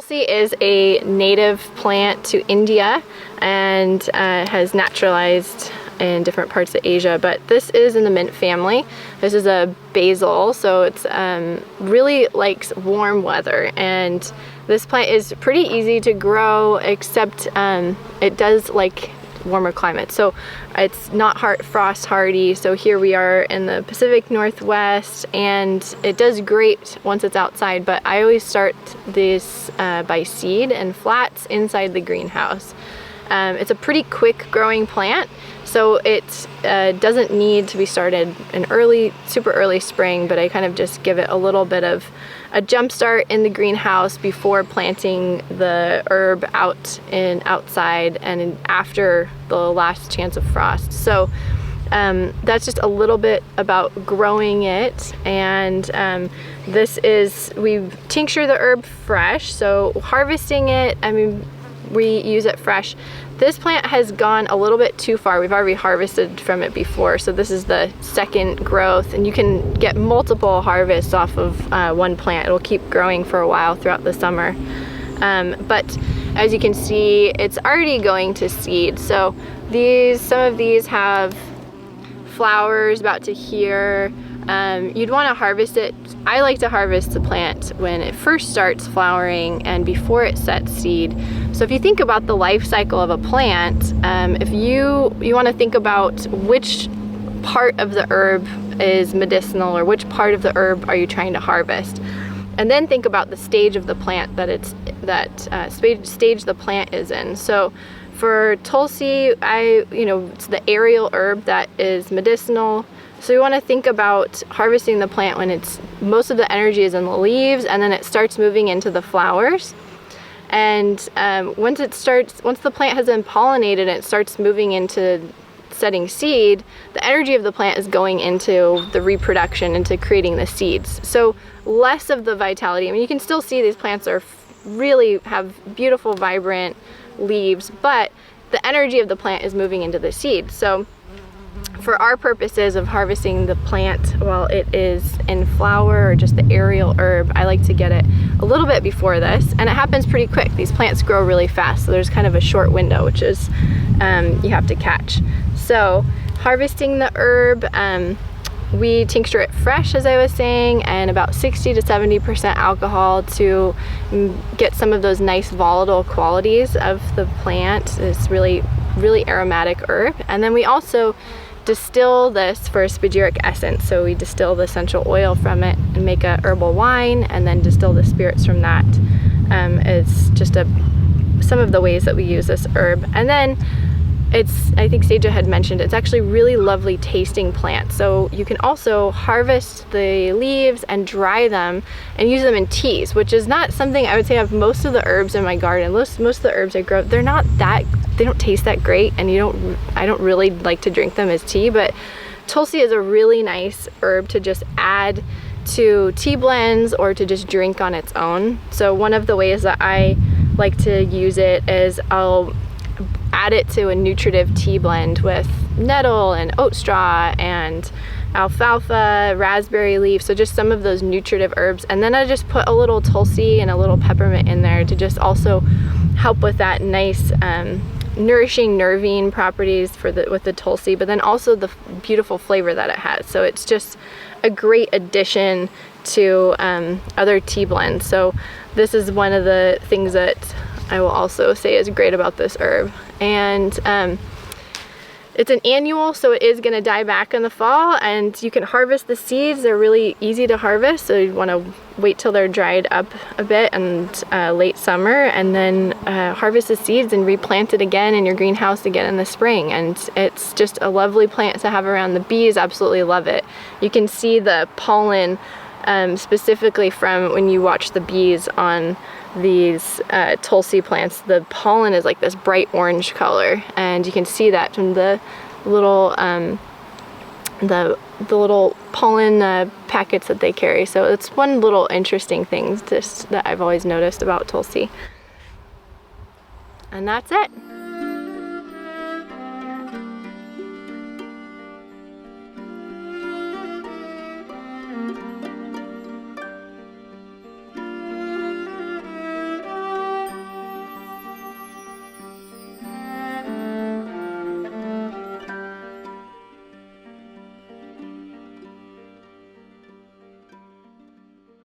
Tulsi is a native plant to India and has naturalized in different parts of Asia, but this is in the mint family. This is a basil, so it's really likes warm weather, and this plant is pretty easy to grow, except it does like warmer climates. So it's not frost hardy. So here we are in the Pacific Northwest, and it does great once it's outside, but I always start this by seed and flats inside the greenhouse. It's a pretty quick growing plant, so it doesn't need to be started in super early spring, but I kind of just give it a little bit of a jump start in the greenhouse before planting the herb outside and after the last chance of frost. So that's just a little bit about growing it. And we tincture the herb fresh, so harvesting it, I mean, we use it fresh. This plant has gone a little bit too far. We've already harvested from it before, so this is the second growth, and you can get multiple harvests off of one plant. It'll keep growing for a while throughout the summer. But as you can see, it's already going to seed. So some of these have flowers about to here. You'd want to harvest it. I like to harvest the plant when it first starts flowering and before it sets seed. So if you think about the life cycle of a plant, if you want to think about which part of the herb is medicinal or which part of the herb are you trying to harvest, and then think about the stage of the plant stage the plant is in. So for Tulsi, it's the aerial herb that is medicinal. So you want to think about harvesting the plant when most of the energy is in the leaves, and then it starts moving into the flowers. And once the plant has been pollinated and it starts moving into setting seed, the energy of the plant is going into the reproduction, into creating the seeds. So less of the vitality. I mean, you can still see these plants really have beautiful, vibrant leaves, but the energy of the plant is moving into the seed. So for our purposes of harvesting the plant while it is in flower or just the aerial herb, I like to get it a little bit before this, and it happens pretty quick. These plants grow really fast, so there's kind of a short window, which is you have to catch. So harvesting the herb, we tincture it fresh, as I was saying, and about 60 to 70% alcohol to get some of those nice volatile qualities of the plant. It's really, really aromatic herb. And then we also distill this for spagyric essence. So we distill the essential oil from it and make a herbal wine, and then distill the spirits from that. It's just some of the ways that we use this herb. And then I think Seja had mentioned, it's actually really lovely tasting plant. So you can also harvest the leaves and dry them and use them in teas, which is not something I would say of most of the herbs in my garden. Most of the herbs I grow, they don't taste that great, and I don't really like to drink them as tea, but Tulsi is a really nice herb to just add to tea blends or to just drink on its own. So one of the ways that I like to use it is I'll add it to a nutritive tea blend with nettle and oat straw and alfalfa, raspberry leaf, so just some of those nutritive herbs. And then I just put a little Tulsi and a little peppermint in there to just also help with that nice nourishing nervine properties with the Tulsi, but then also the beautiful flavor that it has. So it's just a great addition to other tea blends. So this is one of the things that I will also say is great about this herb. And it's an annual, so it is going to die back in the fall, and you can harvest the seeds. They're really easy to harvest, so you want to wait till they're dried up a bit and late summer, and then harvest the seeds and replant it again in your greenhouse again in the spring. And it's just a lovely plant to have around. The bees absolutely love it. You can see the pollen specifically from when you watch the bees on these Tulsi plants. The pollen is like this bright orange color, and you can see that from the little little pollen packets that they carry. So it's one little interesting thing just that I've always noticed about Tulsi. And that's it.